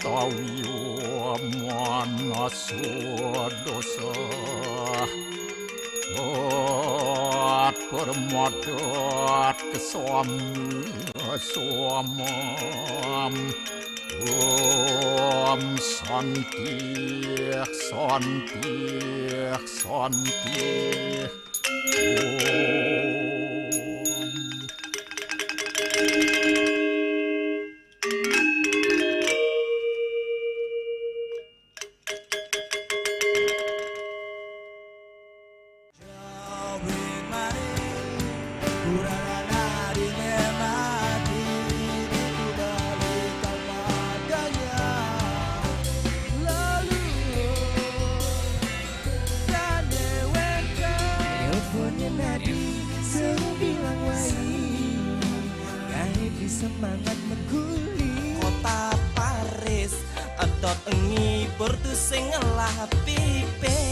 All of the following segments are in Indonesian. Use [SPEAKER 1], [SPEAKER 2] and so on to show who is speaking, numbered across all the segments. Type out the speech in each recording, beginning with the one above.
[SPEAKER 1] Santawiwa manasodosa At permadat kesamam Om Santih Santih Santih
[SPEAKER 2] semangat meguli kota Paris edot engi portu sing ngelah pipes.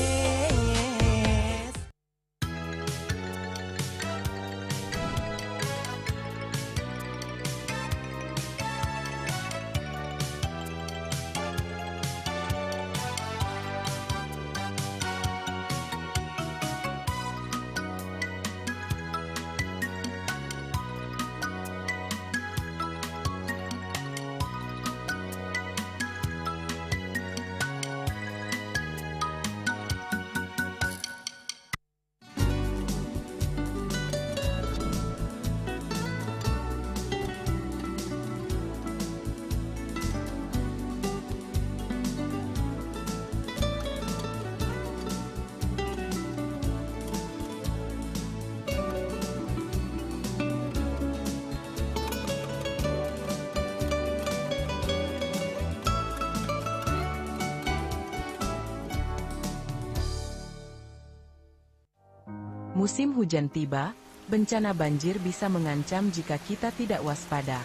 [SPEAKER 3] Musim hujan tiba, bencana banjir bisa mengancam jika kita tidak waspada.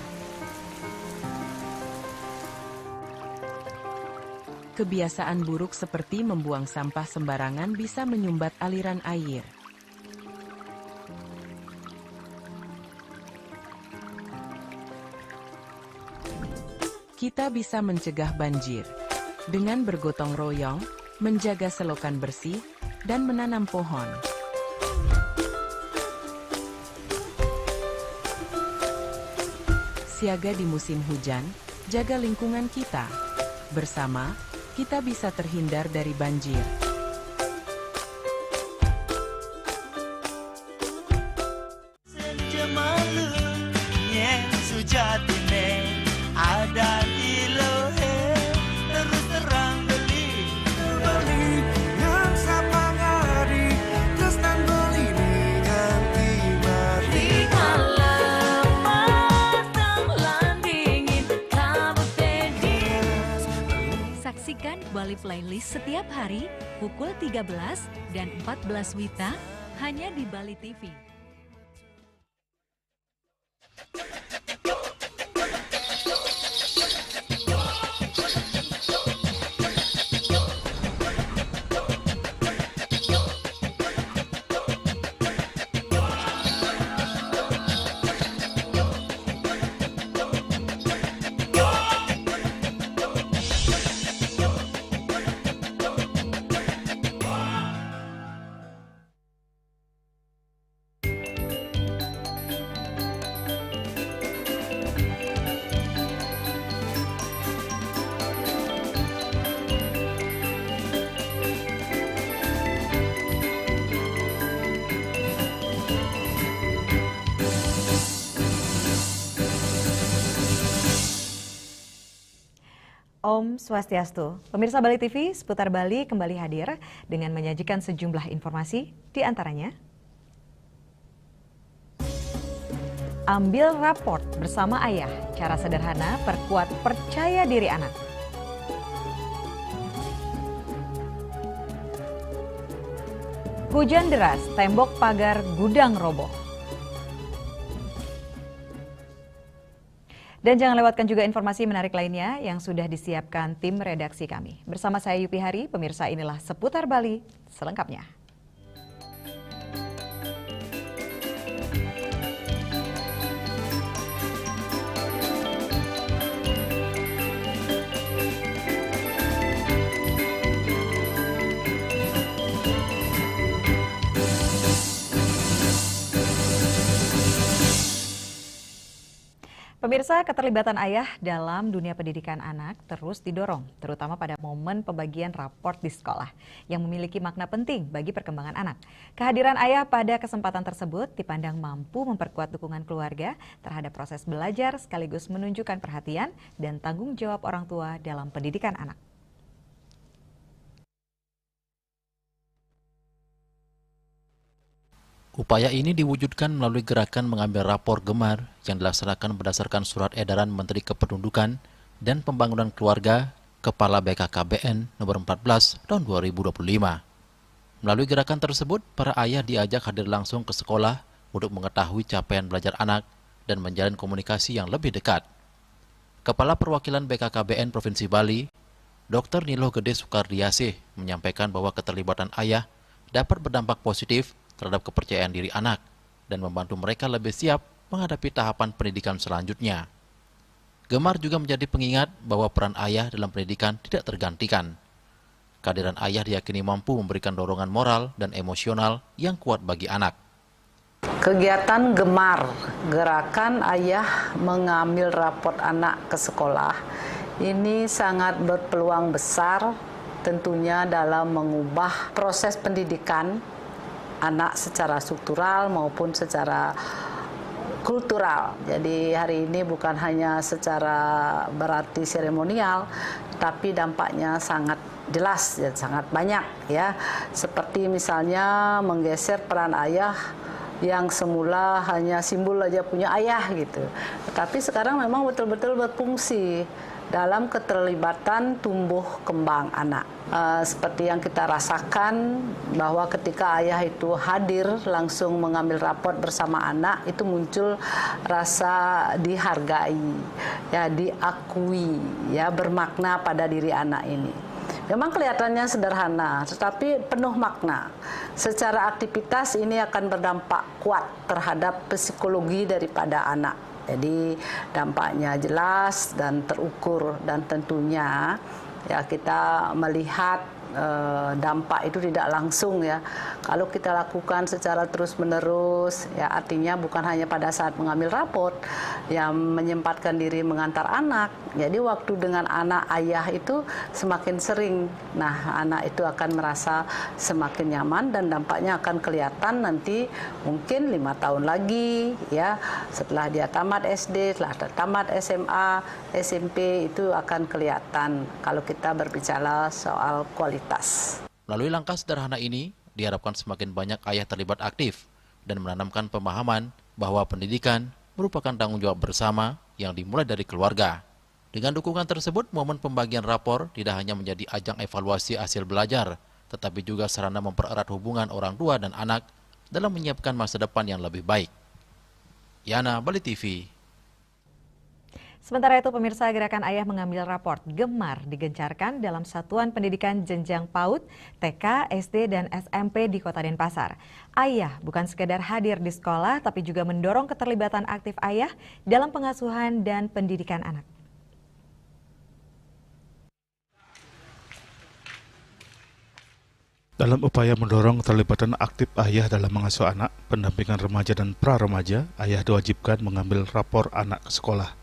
[SPEAKER 3] Kebiasaan buruk seperti membuang sampah sembarangan bisa menyumbat aliran air. Kita bisa mencegah banjir dengan bergotong royong, menjaga selokan bersih, dan menanam pohon. Siaga di musim hujan, jaga lingkungan kita. Bersama, kita bisa terhindar dari banjir.
[SPEAKER 2] Sejemalu, yang sujatine ada di lohe terus terang beli yang sama ngari terus dan beli ganti mati
[SPEAKER 4] kalau matang landingin kamu pedis. Saksikan Bali Playlist setiap hari pukul 13 dan 14 WITA hanya di Bali TV.
[SPEAKER 5] Om Swastiastu. Pemirsa Bali TV, seputar Bali kembali hadir dengan menyajikan sejumlah informasi, di antaranya ambil raport bersama ayah, cara sederhana perkuat percaya diri anak. Hujan deras, tembok pagar gudang roboh. Dan jangan lewatkan juga informasi menarik lainnya yang sudah disiapkan tim redaksi kami. Bersama saya Yupi Hari, pemirsa inilah Seputar Bali selengkapnya. Pemirsa, keterlibatan ayah dalam dunia pendidikan anak terus didorong, terutama pada momen pembagian raport di sekolah, yang memiliki makna penting bagi perkembangan anak. Kehadiran ayah pada kesempatan tersebut dipandang mampu memperkuat dukungan keluarga terhadap proses belajar sekaligus menunjukkan perhatian dan tanggung jawab orang tua dalam pendidikan anak.
[SPEAKER 6] Upaya ini diwujudkan melalui gerakan mengambil rapor gemar yang dilaksanakan berdasarkan surat edaran Menteri Kependudukan dan Pembangunan Keluarga Kepala BKKBN nomor 14 tahun 2025. Melalui gerakan tersebut, para ayah diajak hadir langsung ke sekolah untuk mengetahui capaian belajar anak dan menjalin komunikasi yang lebih dekat. Kepala Perwakilan BKKBN Provinsi Bali, Dr. Nilo Gede Soekardiasih, menyampaikan bahwa keterlibatan ayah dapat berdampak positif terhadap kepercayaan diri anak dan membantu mereka lebih siap menghadapi tahapan pendidikan selanjutnya. Gemar juga menjadi pengingat bahwa peran ayah dalam pendidikan tidak tergantikan. Kehadiran ayah diyakini mampu memberikan dorongan moral dan emosional yang kuat bagi anak.
[SPEAKER 7] Kegiatan Gemar, gerakan ayah mengambil raport anak ke sekolah, ini sangat berpeluang besar tentunya dalam mengubah proses pendidikan anak secara struktural maupun secara kultural. Jadi hari ini bukan hanya secara berarti seremonial, tapi dampaknya sangat jelas dan sangat banyak ya. Seperti misalnya menggeser peran ayah yang semula hanya simbol aja punya ayah gitu. Tetapi sekarang memang betul-betul berfungsi dalam keterlibatan tumbuh kembang anak. Seperti yang kita rasakan bahwa ketika ayah itu hadir langsung mengambil raport bersama anak, itu muncul rasa dihargai, ya diakui, ya bermakna pada diri anak ini. Memang kelihatannya sederhana, tetapi penuh makna. Secara aktivitas ini akan berdampak kuat terhadap psikologi daripada anak. Jadi dampaknya jelas dan terukur, dan tentunya ya kita melihat dampak itu tidak langsung ya. Kalau kita lakukan secara terus-menerus ya, artinya bukan hanya pada saat mengambil raport, yang menyempatkan diri mengantar anak. Jadi waktu dengan anak ayah itu semakin sering. Nah, anak itu akan merasa semakin nyaman dan dampaknya akan kelihatan nanti mungkin 5 tahun lagi ya, setelah dia tamat SD, setelah tamat SMA, SMP, itu akan kelihatan kalau kita berbicara soal kualitas.
[SPEAKER 6] Melalui langkah sederhana ini, diharapkan semakin banyak ayah terlibat aktif dan menanamkan pemahaman bahwa pendidikan merupakan tanggung jawab bersama yang dimulai dari keluarga. Dengan dukungan tersebut, momen pembagian rapor tidak hanya menjadi ajang evaluasi hasil belajar, tetapi juga sarana mempererat hubungan orang tua dan anak dalam menyiapkan masa depan yang lebih baik. Yana, Bali TV.
[SPEAKER 5] Sementara itu, pemirsa, gerakan ayah mengambil raport Gemar digencarkan dalam satuan pendidikan jenjang PAUD, TK, SD, dan SMP di Kota Denpasar. Ayah bukan sekedar hadir di sekolah, tapi juga mendorong keterlibatan aktif ayah dalam pengasuhan dan pendidikan anak.
[SPEAKER 8] Dalam upaya mendorong keterlibatan aktif ayah dalam mengasuh anak, pendampingan remaja dan pra-remaja, ayah diwajibkan mengambil rapor anak ke sekolah.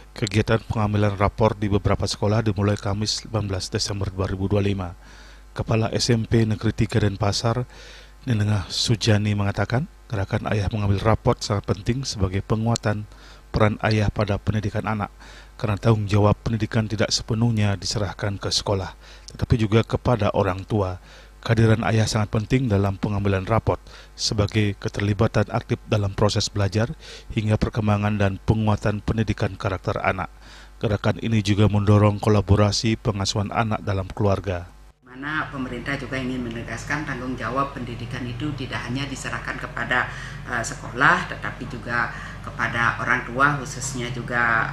[SPEAKER 8] Kegiatan pengambilan rapor di beberapa sekolah dimulai Kamis 18 Desember 2025. Kepala SMP Negeri 3 Denpasar, Nenengah Sujani, mengatakan gerakan ayah mengambil rapor sangat penting sebagai penguatan peran ayah pada pendidikan anak, karena tanggung jawab pendidikan tidak sepenuhnya diserahkan ke sekolah, tetapi juga kepada orang tua. Kehadiran ayah sangat penting dalam pengambilan raport sebagai keterlibatan aktif dalam proses belajar hingga perkembangan dan penguatan pendidikan karakter anak. Gerakan ini juga mendorong kolaborasi pengasuhan anak dalam keluarga.
[SPEAKER 9] Mana pemerintah juga ingin menegaskan tanggung jawab pendidikan itu tidak hanya diserahkan kepada sekolah, tetapi juga kepada orang tua, khususnya juga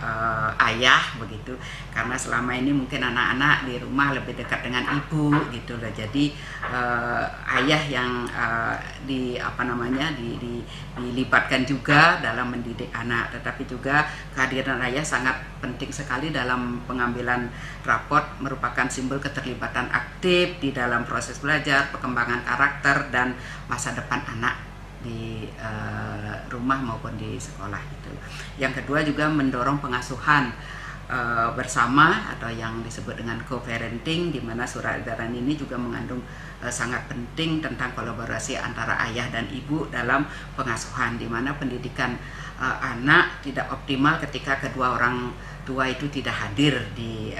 [SPEAKER 9] ayah begitu, karena selama ini mungkin anak-anak di rumah lebih dekat dengan ibu gitu loh. Jadi ayah yang dilibatkan juga dalam mendidik anak, tetapi juga kehadiran ayah sangat penting sekali dalam pengambilan raport, merupakan simbol keterlibatan aktif di dalam proses belajar, perkembangan karakter dan masa depan anak di rumah maupun di sekolah gitu. Yang kedua juga mendorong pengasuhan bersama atau yang disebut dengan co-parenting, di mana surat edaran ini juga mengandung sangat penting tentang kolaborasi antara ayah dan ibu dalam pengasuhan, di mana pendidikan anak tidak optimal ketika kedua orang tua itu tidak hadir di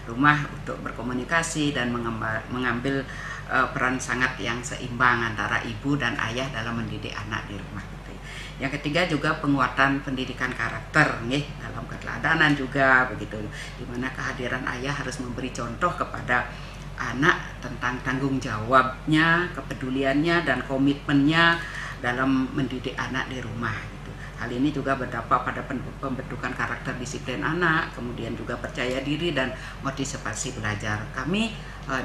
[SPEAKER 9] rumah untuk berkomunikasi dan mengambil peran sangat yang seimbang antara ibu dan ayah dalam mendidik anak di rumah. Yang ketiga juga penguatan pendidikan karakter nih, dalam keteladanan juga begitu, di mana kehadiran ayah harus memberi contoh kepada anak tentang tanggung jawabnya, kepeduliannya dan komitmennya dalam mendidik anak di rumah gitu. Hal ini juga berdampak pada pembentukan karakter disiplin anak, kemudian juga percaya diri dan motivasi belajar. Kami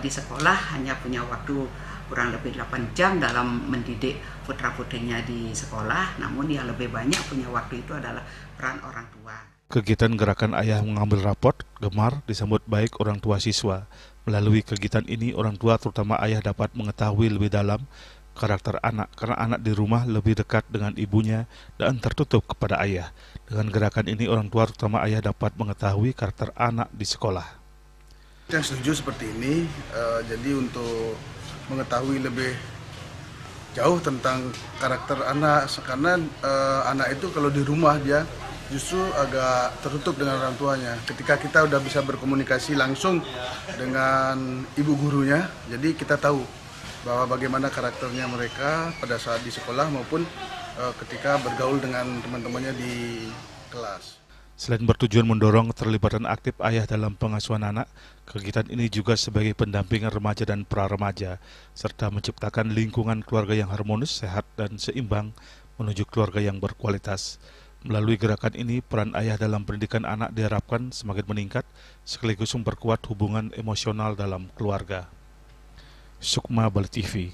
[SPEAKER 9] di sekolah hanya punya waktu kurang lebih 8 jam dalam mendidik putra-putrinya di sekolah, namun yang lebih banyak punya waktu itu adalah peran orang tua.
[SPEAKER 8] Kegiatan gerakan ayah mengambil raport gemar disambut baik orang tua siswa. Melalui kegiatan ini, orang tua terutama ayah dapat mengetahui lebih dalam karakter anak, karena anak di rumah lebih dekat dengan ibunya dan tertutup kepada ayah. Dengan gerakan ini, orang tua terutama ayah dapat mengetahui karakter anak di sekolah.
[SPEAKER 10] Yang setuju seperti ini, jadi untuk mengetahui lebih jauh tentang karakter anak, karena anak itu kalau di rumah dia justru agak tertutup dengan orang tuanya. Ketika kita udah bisa berkomunikasi langsung dengan ibu gurunya, jadi kita tahu bahwa bagaimana karakternya mereka pada saat di sekolah maupun ketika bergaul dengan teman-temannya di kelas.
[SPEAKER 8] Selain bertujuan mendorong keterlibatan aktif ayah dalam pengasuhan anak, kegiatan ini juga sebagai pendampingan remaja dan pra-remaja, serta menciptakan lingkungan keluarga yang harmonis, sehat, dan seimbang menuju keluarga yang berkualitas. Melalui gerakan ini, peran ayah dalam pendidikan anak diharapkan semakin meningkat, sekaligus memperkuat hubungan emosional dalam keluarga. Sukma Bali TV.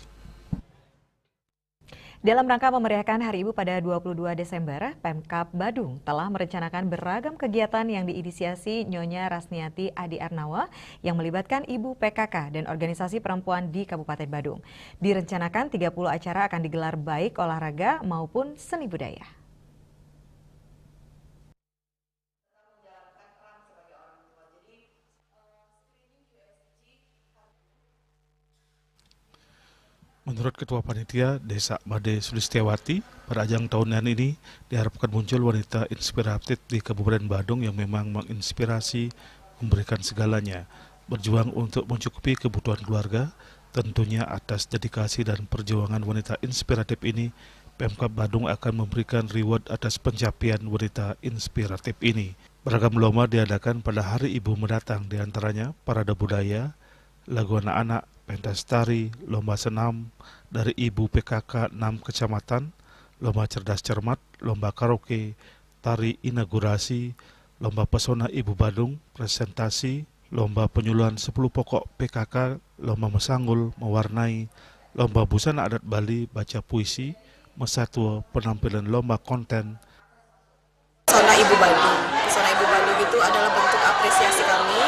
[SPEAKER 5] Dalam rangka memeriahkan Hari Ibu pada 22 Desember, Pemkab Badung telah merencanakan beragam kegiatan yang diinisiasi Nyonya Rasniati Adi Arnawa yang melibatkan Ibu PKK dan organisasi perempuan di Kabupaten Badung. Direncanakan 30 acara akan digelar baik olahraga maupun seni budaya.
[SPEAKER 8] Menurut Ketua Panitia Desa Made Sulistiawati, pada ajang tahunan ini diharapkan muncul wanita inspiratif di Kabupaten Badung yang memang menginspirasi, memberikan segalanya, berjuang untuk mencukupi kebutuhan keluarga. Tentunya atas dedikasi dan perjuangan wanita inspiratif ini, Pemkab Badung akan memberikan reward atas pencapaian wanita inspiratif ini. Beragam lomba diadakan pada Hari Ibu mendatang, diantaranya parade budaya, lagu anak-anak, pentas tari, lomba senam dari Ibu PKK 6 kecamatan, lomba cerdas cermat, lomba karaoke, tari inaugurasi, lomba pesona Ibu Badung, presentasi, lomba penyuluhan 10 pokok PKK, lomba mesanggul, mewarnai, lomba busana adat Bali, baca puisi, mesatwa, penampilan lomba konten.
[SPEAKER 11] Pesona Ibu Badung. Pesona Ibu Badung itu adalah bentuk apresiasi kami,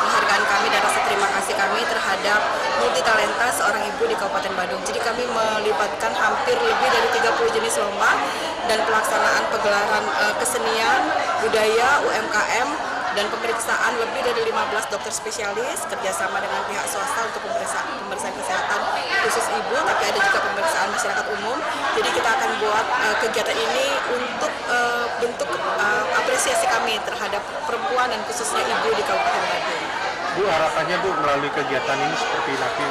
[SPEAKER 11] penghargaan kami dan rasa terima kasih kami terhadap multitalenta seorang ibu di Kabupaten Badung. Jadi kami melibatkan hampir lebih dari 30 jenis lomba dan pelaksanaan pegelaran kesenian, budaya, UMKM, dan pemeriksaan lebih dari 15 dokter spesialis kerjasama dengan pihak swasta untuk pemeriksaan kesehatan khusus ibu, tapi ada juga pemeriksaan masyarakat umum. Jadi kita akan buat kegiatan ini untuk bentuk apresiasi kami terhadap perempuan dan khususnya ibu di Kabupaten Badung.
[SPEAKER 12] Bu, harapannya Bu melalui kegiatan ini seperti apa?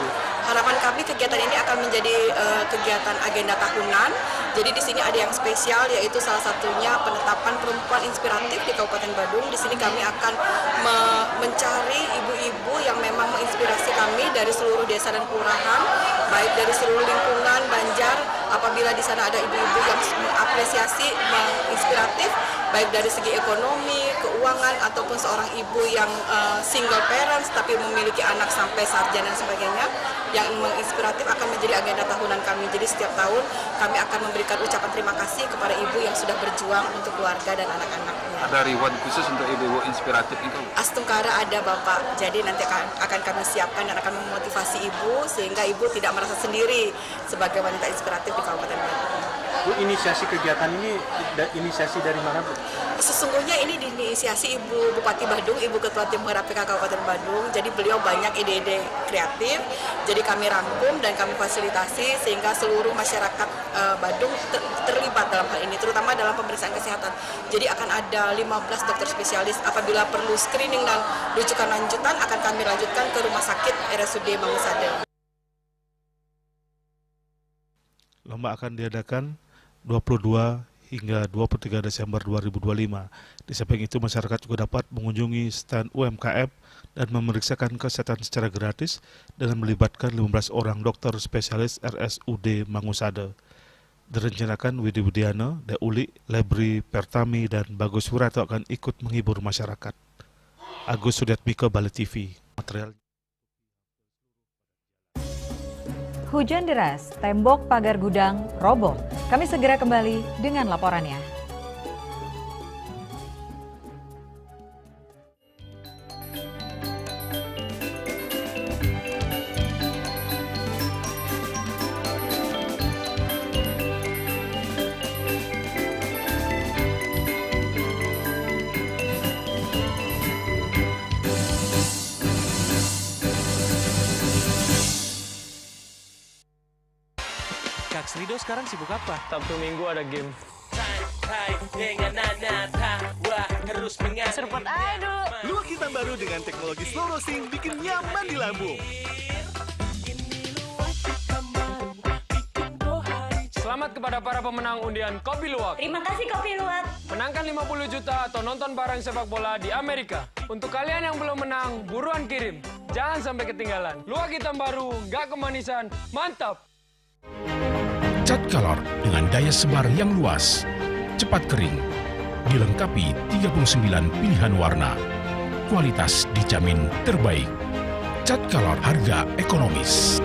[SPEAKER 11] Harapan kami kegiatan ini akan menjadi kegiatan agenda tahunan. Jadi di sini ada yang spesial, yaitu salah satunya penetapan perempuan inspiratif di Kabupaten Badung. Di sini kami akan mencari ibu-ibu yang memang menginspirasi kami dari seluruh desa dan kelurahan, baik dari seluruh lingkungan Banjar. Apabila di sana ada ibu-ibu yang mengapresiasi, menginspiratif, baik dari segi ekonomi, keuangan, keuangan ataupun seorang ibu yang single parents tapi memiliki anak sampai sarjana dan sebagainya, yang menginspiratif akan menjadi agenda tahunan kami. Jadi setiap tahun kami akan memberikan ucapan terima kasih kepada ibu yang sudah berjuang untuk keluarga dan anak-anaknya.
[SPEAKER 13] Ada reward khusus untuk ibu-ibu inspiratif itu?
[SPEAKER 11] Astungkara ada Bapak, jadi nanti akan kami siapkan dan akan memotivasi ibu sehingga ibu tidak merasa sendiri sebagai wanita inspiratif di Kabupaten Bandung.
[SPEAKER 12] Bu, inisiasi kegiatan ini inisiasi dari mana, Bu?
[SPEAKER 11] Sesungguhnya ini diinisiasi Ibu Bupati Badung, Ibu Ketua Tim Penggerak PK Kabupaten Badung. Jadi beliau banyak ide-ide kreatif, jadi kami rangkum dan kami fasilitasi sehingga seluruh masyarakat Badung terlibat dalam hal ini, terutama dalam pemeriksaan kesehatan. Jadi akan ada 15 dokter spesialis, apabila perlu screening dan rujukan lanjutan akan kami lanjutkan ke Rumah Sakit RSUD Mangusade.
[SPEAKER 8] Lomba akan diadakan 22 hingga 23 Desember 2025. Di samping itu, masyarakat juga dapat mengunjungi stand UMKM dan memeriksakan kesehatan secara gratis dengan melibatkan 15 orang dokter spesialis RSUD Mangusade. Direncanakan Widi Widiana, Deuli, Lebri Pertami, dan Bagus Wirato akan ikut menghibur masyarakat. Agus Sudiatmiko, Bali TV. Material.
[SPEAKER 5] Hujan deras, tembok pagar gudang roboh. Kami segera kembali dengan laporannya.
[SPEAKER 14] Kak Srido sekarang sibuk apa?
[SPEAKER 15] Sabtu Minggu ada game.
[SPEAKER 14] Serpot aduh.
[SPEAKER 16] Luak hitam baru dengan teknologi slow roasting bikin nyaman di lambung.
[SPEAKER 15] Selamat kepada para pemenang undian Kopi Luwak.
[SPEAKER 17] Terima kasih Kopi Luwak.
[SPEAKER 15] Menangkan 50 juta atau nonton bareng sepak bola di Amerika. Untuk kalian yang belum menang, buruan kirim. Jangan sampai ketinggalan. Luwak hitam baru, nggak kemanisan, mantap.
[SPEAKER 18] Cat Color dengan daya sebar yang luas, cepat kering, dilengkapi 39 pilihan warna. Kualitas dijamin terbaik. Cat Color, harga ekonomis.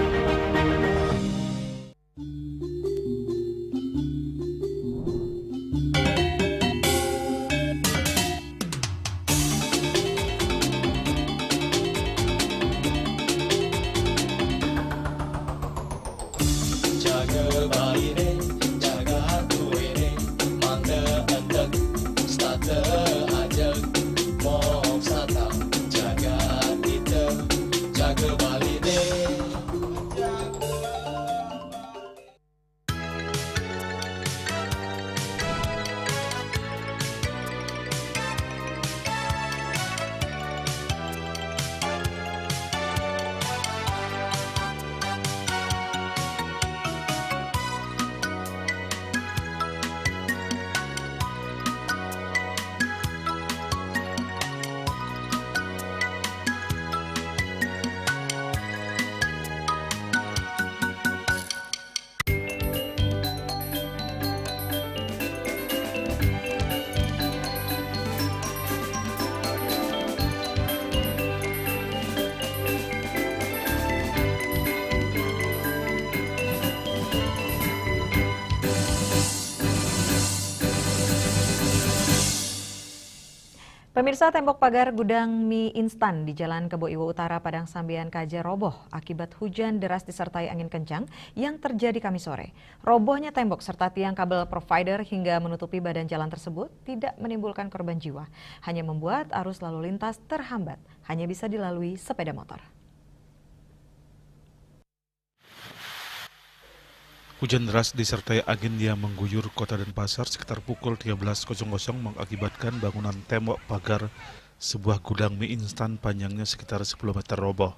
[SPEAKER 5] Pemirsa, tembok pagar gudang mie instan di Jalan Kebo Iwo Utara, Padang Sambian Kaja roboh akibat hujan deras disertai angin kencang yang terjadi Kamis sore. Robohnya tembok serta tiang kabel provider hingga menutupi badan jalan tersebut tidak menimbulkan korban jiwa, hanya membuat arus lalu lintas terhambat, hanya bisa dilalui sepeda motor.
[SPEAKER 8] Hujan deras disertai angin yang mengguyur kota Denpasar sekitar pukul 13.00 mengakibatkan bangunan tembok pagar sebuah gudang mie instan panjangnya sekitar 10 meter roboh.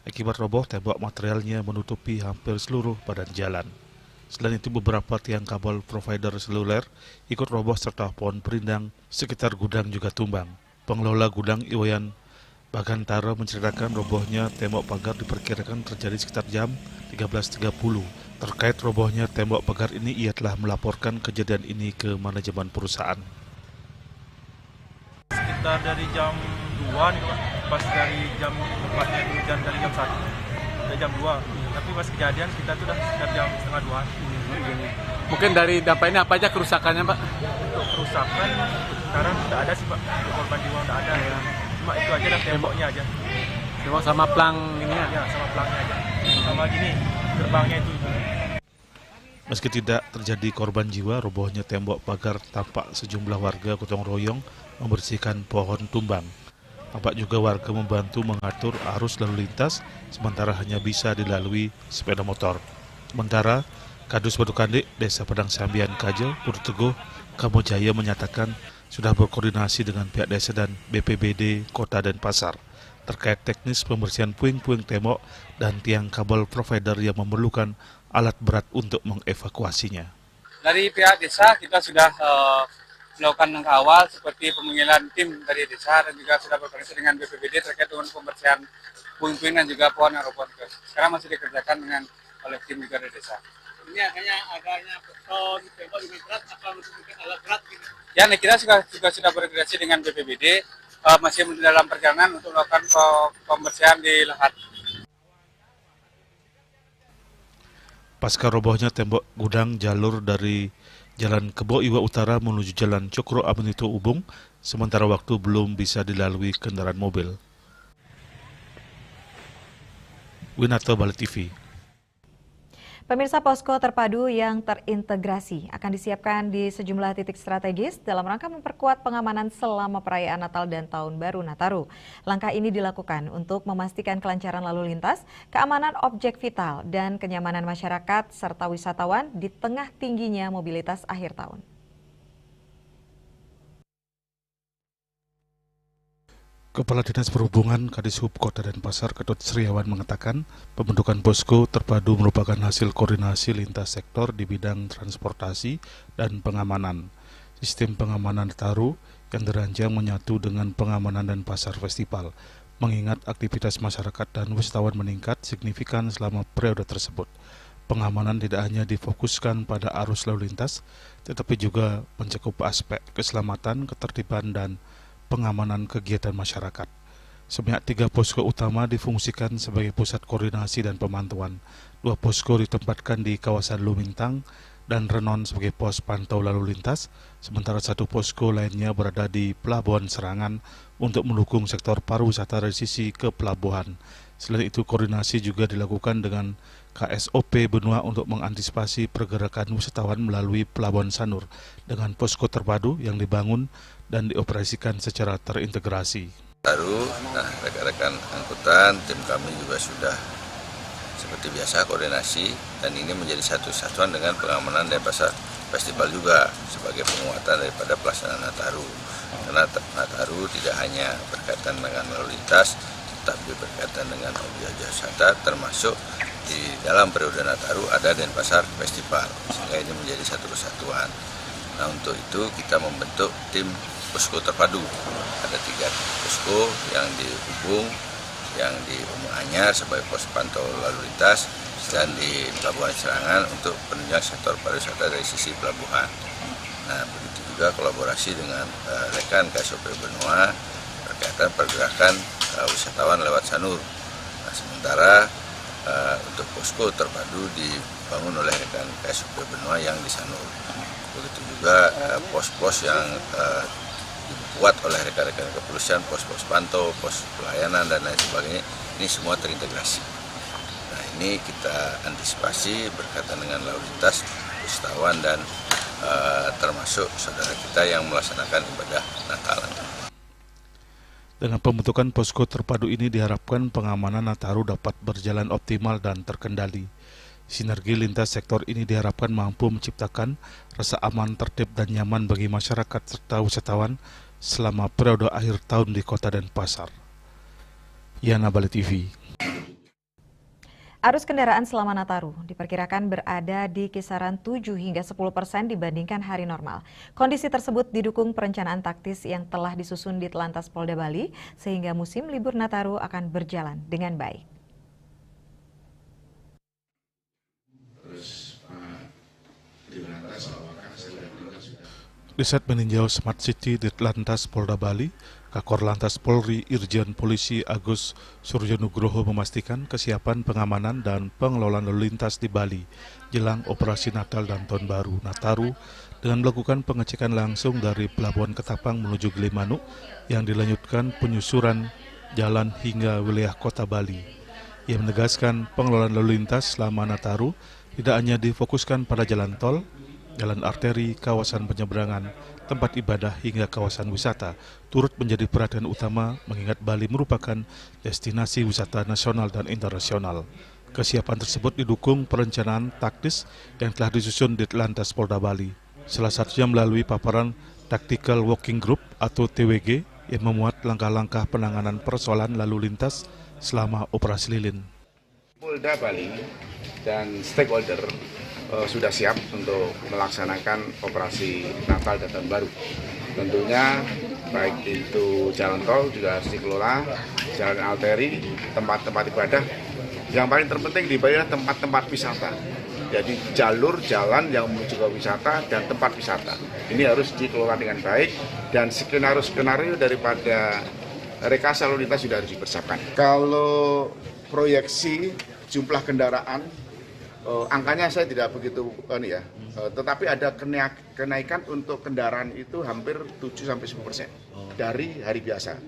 [SPEAKER 8] Akibat roboh, tembok materialnya menutupi hampir seluruh badan jalan. Selain itu, beberapa tiang kabel provider seluler ikut roboh serta pohon perindang sekitar gudang juga tumbang. Pengelola gudang Iwayan Bagantara menceritakan robohnya tembok pagar diperkirakan terjadi sekitar jam 13.30. Terkait robohnya tembok pagar ini, ia telah melaporkan kejadian ini ke manajemen perusahaan.
[SPEAKER 12] sekitar dari jam 2 nih Pak. Pas dari jam 4-nya itu hujan dari jam 1 sampai jam 2. Tapi pas kejadian kita tuh udah sekitar jam setengah 2.
[SPEAKER 14] Mungkin dari dampak ini apa aja kerusakannya Pak?
[SPEAKER 12] Untuk kerusakan sekarang tidak ada sih Pak. Untuk korban jiwa tidak ada ya. Cuma itu aja dah, temboknya aja.
[SPEAKER 14] Tembok sama plang ini ya?
[SPEAKER 12] Ya, sama pelangnya aja. Sama gini, gerbangnya itu.
[SPEAKER 8] Meski tidak terjadi korban jiwa, robohnya tembok pagar tampak sejumlah warga gotong royong membersihkan pohon tumbang. Tampak juga warga membantu mengatur arus lalu lintas, sementara hanya bisa dilalui sepeda motor. Sementara, Kadus Badukandik, Desa Padang Sambian Kajel, Purwotego, Kamojaya menyatakan sudah berkoordinasi dengan pihak desa dan BPBD Kota Denpasar terkait teknis pembersihan puing-puing tembok dan tiang kabel provider yang memerlukan alat berat untuk mengevakuasinya.
[SPEAKER 17] Dari pihak desa kita sudah melakukan langkah awal seperti pemanggilan tim dari desa dan juga sudah berkoordinasi dengan BPBD terkait dengan pembersihan puing-puing dan juga pohon yang roboh. Sekarang masih dikerjakan oleh tim juga dari desa. Ini agaknya beton, tembok dengan berat, apa mungkin alat berat gitu? Ya, kita juga sudah berkoordinasi dengan BPBD, masih dalam perjalanan untuk melakukan pembersihan di lahat.
[SPEAKER 8] Pasca robohnya tembok gudang jalur dari Jalan Kebo Iwa Utara menuju Jalan Cokro Amenito Ubung, sementara waktu belum bisa dilalui kendaraan mobil. Winarto, Bali TV.
[SPEAKER 5] Pemirsa, posko terpadu yang terintegrasi akan disiapkan di sejumlah titik strategis dalam rangka memperkuat pengamanan selama perayaan Natal dan Tahun Baru Nataru. Langkah ini dilakukan untuk memastikan kelancaran lalu lintas, keamanan objek vital, dan kenyamanan masyarakat serta wisatawan di tengah tingginya mobilitas akhir tahun.
[SPEAKER 8] Kepala Dinas Perhubungan Kadishub Kota Denpasar, Ketut Sriawan mengatakan pembentukan posko terpadu merupakan hasil koordinasi lintas sektor di bidang transportasi dan pengamanan. Sistem pengamanan Nataru yang dirancang menyatu dengan pengamanan dan pasar festival, mengingat aktivitas masyarakat dan wisatawan meningkat signifikan selama periode tersebut. Pengamanan tidak hanya difokuskan pada arus lalu lintas, tetapi juga mencakup aspek keselamatan, ketertiban, dan pengamanan kegiatan masyarakat. Sebanyak 3 posko utama difungsikan sebagai pusat koordinasi dan pemantauan. 2 posko ditempatkan di kawasan Lumintang dan Renon sebagai pos pantau lalu lintas, sementara 1 posko lainnya berada di Pelabuhan Serangan untuk mendukung sektor pariwisata dari sisi ke pelabuhan. Selain itu, koordinasi juga dilakukan dengan KSOP Benua untuk mengantisipasi pergerakan wisatawan melalui Pelabuhan Sanur dengan posko terpadu yang dibangun dan dioperasikan secara terintegrasi.
[SPEAKER 19] Rekan-rekan angkutan, tim kami juga sudah seperti biasa koordinasi dan ini menjadi satu satuan dengan pengamanan Denpasar Festival juga sebagai penguatan daripada pelaksanaan Nataru. Karena Nataru tidak hanya berkaitan dengan lalu lintas, tetapi berkaitan dengan objek wisata, termasuk di dalam periode Nataru ada Denpasar Festival, sehingga ini menjadi satu kesatuan. Nah, untuk itu kita membentuk tim posko terpadu. Ada 3 posko yang di Ubung, yang di Umum Anyar sebagai pos pantau lalu lintas, dan di Pelabuhan Serangan untuk penunjang sektor pariwisata dari sisi pelabuhan. Nah, begitu juga kolaborasi dengan rekan KSOP Benua berkaitan pergerakan wisatawan lewat Sanur. Nah, sementara untuk posko terpadu dibangun oleh rekan KSOP Benua yang di Sanur. Begitu juga pos-pos yang dibuat oleh rekan-rekan kepolisian, pos-pos pantau, pos pelayanan, dan lain sebagainya, ini semua terintegrasi. Nah, ini kita antisipasi berkaitan dengan lalu lintas, wisatawan, dan termasuk saudara kita yang melaksanakan ibadah Natal.
[SPEAKER 8] Dengan pembentukan posko terpadu ini diharapkan pengamanan Nataru dapat berjalan optimal dan terkendali. Sinergi lintas sektor ini diharapkan mampu menciptakan rasa aman, tertib, dan nyaman bagi masyarakat serta wisatawan selama periode akhir tahun di Kota Denpasar. Yana, Bali TV.
[SPEAKER 5] Arus kendaraan selama Nataru diperkirakan berada di kisaran 7 hingga 10% dibandingkan hari normal. Kondisi tersebut didukung perencanaan taktis yang telah disusun di Telantas Polda Bali sehingga musim libur Nataru akan berjalan dengan baik.
[SPEAKER 8] Di saat meninjau Smart City di Lantas Polda Bali, Kakor Lantas Polri Irjen Polisi Agus Suryonugroho memastikan kesiapan pengamanan dan pengelolaan lalu lintas di Bali jelang operasi Natal dan Tahun Baru Nataru dengan melakukan pengecekan langsung dari Pelabuhan Ketapang menuju Gilimanuk yang dilanjutkan penyusuran jalan hingga wilayah kota Bali. Ia menegaskan pengelolaan lalu lintas selama Nataru tidak hanya difokuskan pada jalan tol, jalan arteri, kawasan penyeberangan, tempat ibadah hingga kawasan wisata turut menjadi perhatian utama mengingat Bali merupakan destinasi wisata nasional dan internasional. Kesiapan tersebut didukung perencanaan taktis yang telah disusun di Lantas Polda Bali. Salah satunya melalui paparan Tactical Working Group atau TWG yang memuat langkah-langkah penanganan persoalan lalu lintas selama operasi lilin.
[SPEAKER 20] Polda Bali dan stakeholder sudah siap untuk melaksanakan operasi Natal dan Tahun Baru. Tentunya baik itu jalan tol juga harus dikelola, jalan arteri, tempat-tempat ibadah. Yang paling terpenting di Bali adalah tempat-tempat wisata. Jadi jalur jalan yang menuju ke wisata dan tempat wisata. Ini harus dikelola dengan baik dan skenario daripada rekayasa lalu lintas sudah harus dipersiapkan. Kalau proyeksi jumlah kendaraan, angkanya saya tidak begitu tetapi ada kenaikan untuk kendaraan itu hampir 7-10% dari hari biasa.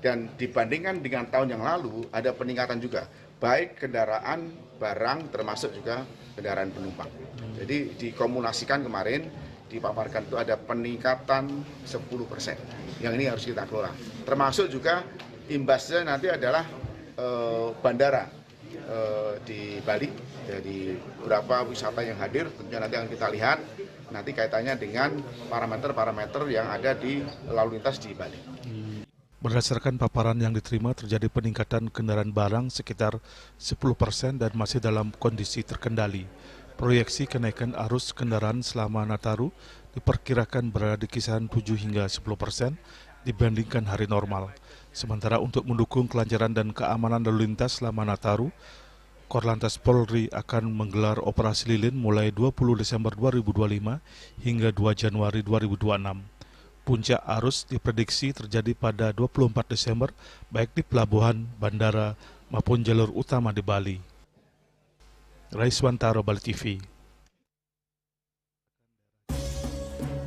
[SPEAKER 20] Dan dibandingkan dengan tahun yang lalu ada peningkatan juga, baik kendaraan barang termasuk juga kendaraan penumpang. Jadi dikomunikasikan kemarin, dipaparkan itu ada peningkatan 10%. Yang ini harus kita kelola. Termasuk juga imbasnya nanti adalah bandara di Bali. Jadi beberapa wisata yang hadir tentunya nanti akan kita lihat nanti kaitannya dengan parameter-parameter yang ada di lalu lintas di Bali.
[SPEAKER 8] Berdasarkan paparan yang diterima terjadi peningkatan kendaraan barang sekitar 10% dan masih dalam kondisi terkendali. Proyeksi kenaikan arus kendaraan selama Nataru diperkirakan berada di kisaran 7 hingga 10% dibandingkan hari normal. Sementara untuk mendukung kelancaran dan keamanan lalu lintas selama Nataru, Korlantas Polri akan menggelar operasi lilin mulai 20 Desember 2025 hingga 2 Januari 2026. Puncak arus diprediksi terjadi pada 24 Desember baik di pelabuhan, bandara maupun jalur utama di Bali. Raiswantaro, Bali TV.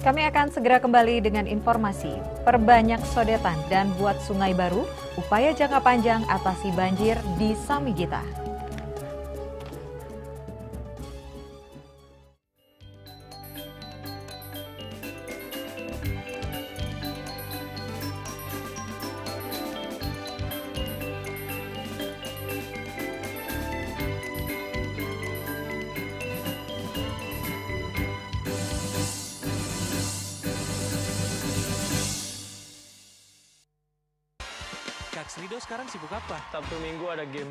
[SPEAKER 5] Kami akan segera kembali dengan informasi. Perbanyak sodetan dan buat sungai baru, upaya jangka panjang atasi banjir di Samigita.
[SPEAKER 16] Kak Srido sekarang sibuk apa?
[SPEAKER 15] Sabtu Minggu ada game.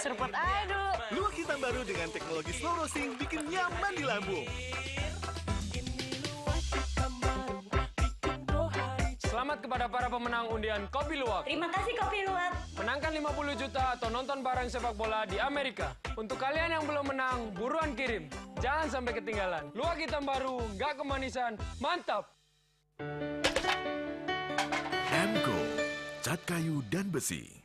[SPEAKER 16] Seruput aja dulu. Luwak hitam baru dengan teknologi slow roasting bikin nyaman di lambung.
[SPEAKER 15] Selamat kepada para pemenang undian Kopi Luwak.
[SPEAKER 4] Terima kasih Kopi Luwak.
[SPEAKER 15] Menangkan 50 juta atau nonton bareng sepak bola di Amerika. Untuk kalian yang belum menang, buruan kirim. Jangan sampai ketinggalan. Luwak hitam baru, nggak kemanisan, mantap.
[SPEAKER 18] Emco, cat kayu dan besi.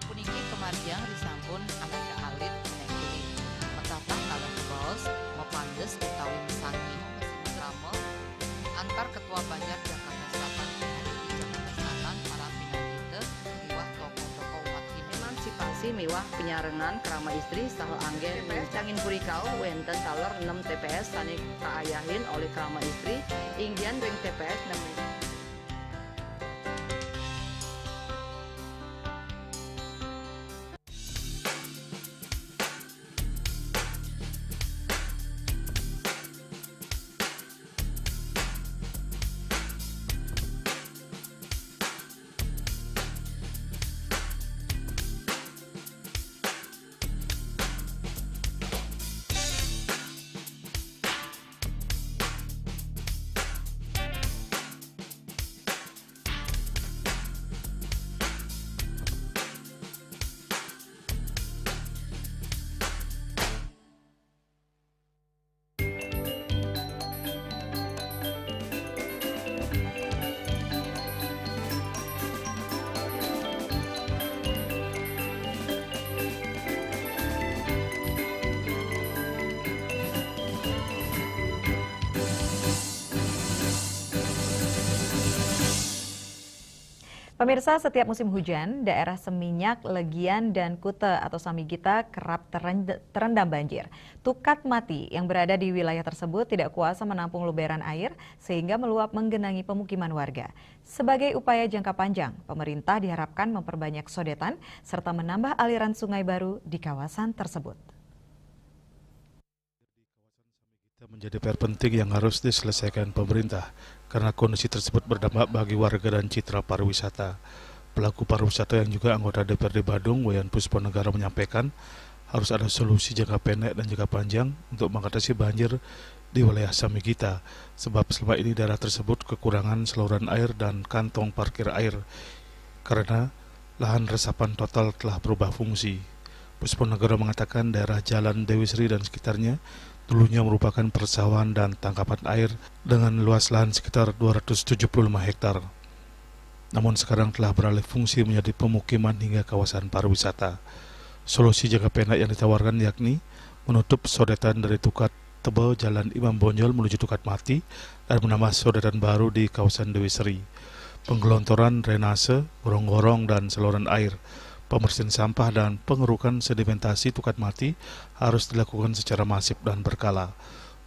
[SPEAKER 21] Puniki kemarjang risampun angka alit nengkuli. Metapang kalau bos, mepandes utawi mesangi, kramo, antar ketua Banjar Jakarta Selatan hari di Jakarta Selatan para pinanite miwah tokoh-tokoh umat ini emansipasi miwah penyarengan kerama istri saha anggen mencangin purikau wenten taler 6 TPS sani kaayahin oleh kerama istri inggian ring TPS 6.
[SPEAKER 5] Pemirsa, setiap musim hujan, daerah Seminyak, Legian, dan Kute atau Samigita kerap terendam banjir. Tukat Mati yang berada di wilayah tersebut tidak kuasa menampung luberan air sehingga meluap menggenangi pemukiman warga. Sebagai upaya jangka panjang, pemerintah diharapkan memperbanyak sodetan serta menambah aliran sungai baru di kawasan tersebut.
[SPEAKER 8] Menjadi PR penting yang harus diselesaikan pemerintah karena kondisi tersebut berdampak bagi warga dan citra pariwisata. Pelaku pariwisata yang juga anggota DPRD Badung, Wayan Pusponegara menyampaikan harus ada solusi jangka pendek dan jangka panjang untuk mengatasi banjir di wilayah Samigita, sebab selama ini daerah tersebut kekurangan saluran air dan kantong parkir air karena lahan resapan total telah berubah fungsi. Pusponegara mengatakan daerah Jalan Dewi Sri dan sekitarnya dulunya merupakan persawahan dan tangkapan air dengan luas lahan sekitar 275 hektar. Namun sekarang telah beralih fungsi menjadi pemukiman hingga kawasan pariwisata. Solusi jangka pendek yang ditawarkan yakni menutup sodetan dari Tukat Tebel Jalan Imam Bonjol menuju Tukat Mati dan menambah sodetan baru di kawasan Dewi Sri. Penggelontoran drainase, gorong-gorong dan saluran air, pembersihan sampah dan pengerukan sedimentasi Tukat Mati harus dilakukan secara masif dan berkala.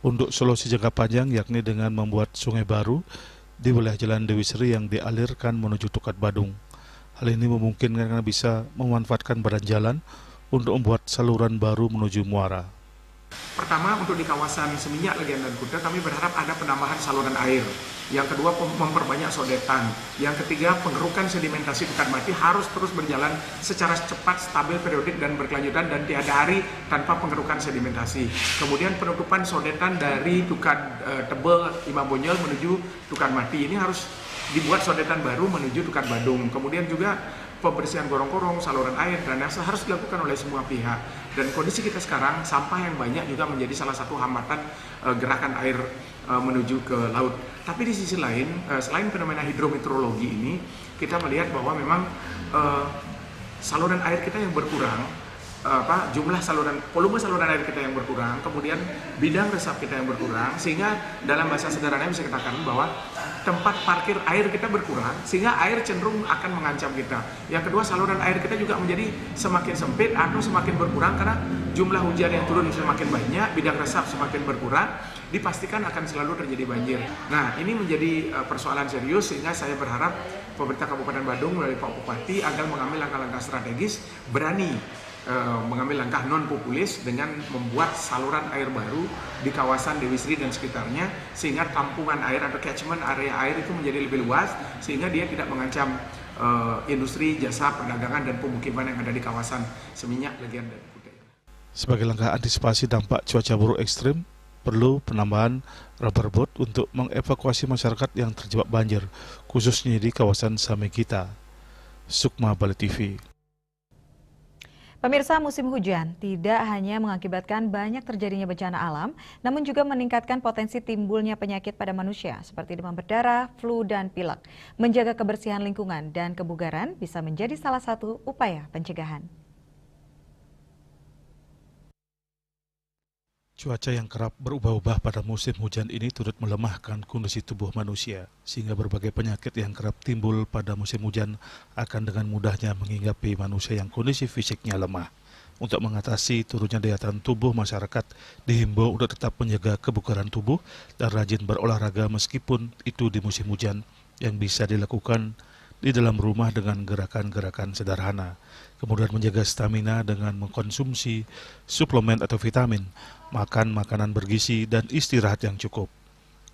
[SPEAKER 8] Untuk solusi jangka panjang yakni dengan membuat sungai baru di wilayah Jalan Dewi Sri yang dialirkan menuju Tukat Badung. Hal ini memungkinkan karena bisa memanfaatkan badan jalan untuk membuat saluran baru menuju muara.
[SPEAKER 1] Pertama, untuk di kawasan Seminyak, Legian, dan Kute, kami berharap ada penambahan saluran air. Yang kedua, memperbanyak sodetan. Yang ketiga, pengerukan sedimentasi Tukat Mati harus terus berjalan secara cepat, stabil, periodik, dan berkelanjutan, dan tiada hari tanpa pengerukan sedimentasi. Kemudian penutupan sodetan dari Tukat Tebel Imam Bonjol menuju Tukat Mati. Ini harus dibuat sodetan baru menuju Tukat Badung. Kemudian juga pembersihan gorong-gorong, saluran air, drainase harus dilakukan oleh semua pihak. Dan kondisi kita sekarang, sampah yang banyak juga menjadi salah satu hambatan gerakan air menuju ke laut. Tapi di sisi lain, selain fenomena hidrometeorologi ini, kita melihat bahwa memang saluran air kita yang berkurang, volume saluran air kita yang berkurang, kemudian bidang resap kita yang berkurang, sehingga dalam bahasa sederhananya bisa kita katakan bahwa tempat parkir air kita berkurang, sehingga air cenderung akan mengancam kita. Yang kedua, saluran air kita juga menjadi semakin sempit atau semakin berkurang karena jumlah hujan yang turun semakin banyak, bidang resap semakin berkurang, dipastikan akan selalu terjadi banjir. Nah, ini menjadi persoalan serius, sehingga saya berharap pemerintah Kabupaten Badung melalui Pak Bupati agar mengambil langkah-langkah strategis, berani mengambil langkah non-populis dengan membuat saluran air baru di kawasan Dewi Sri dan sekitarnya, sehingga tampungan air atau catchment area air itu menjadi lebih luas, sehingga dia tidak mengancam industri, jasa, perdagangan, dan pemukiman yang ada di kawasan Seminyak, Legian, dan Kute.
[SPEAKER 8] Sebagai langkah antisipasi dampak cuaca buruk ekstrim, perlu penambahan rubber boat untuk mengevakuasi masyarakat yang terjebak banjir, khususnya di kawasan Samigita. Sukma, Bali TV.
[SPEAKER 5] Pemirsa, musim hujan tidak hanya mengakibatkan banyak terjadinya bencana alam, namun juga meningkatkan potensi timbulnya penyakit pada manusia seperti demam berdarah, flu, dan pilek. Menjaga kebersihan lingkungan dan kebugaran bisa menjadi salah satu upaya pencegahan.
[SPEAKER 8] Cuaca yang kerap berubah-ubah pada musim hujan ini turut melemahkan kondisi tubuh manusia, sehingga berbagai penyakit yang kerap timbul pada musim hujan akan dengan mudahnya menghinggapi manusia yang kondisi fisiknya lemah. Untuk mengatasi turunnya daya tahan tubuh masyarakat, dihimbau untuk tetap menjaga kebugaran tubuh dan rajin berolahraga meskipun itu di musim hujan, yang bisa dilakukan di dalam rumah dengan gerakan-gerakan sederhana. Kemudian menjaga stamina dengan mengkonsumsi suplemen atau vitamin, makan makanan bergizi, dan istirahat yang cukup.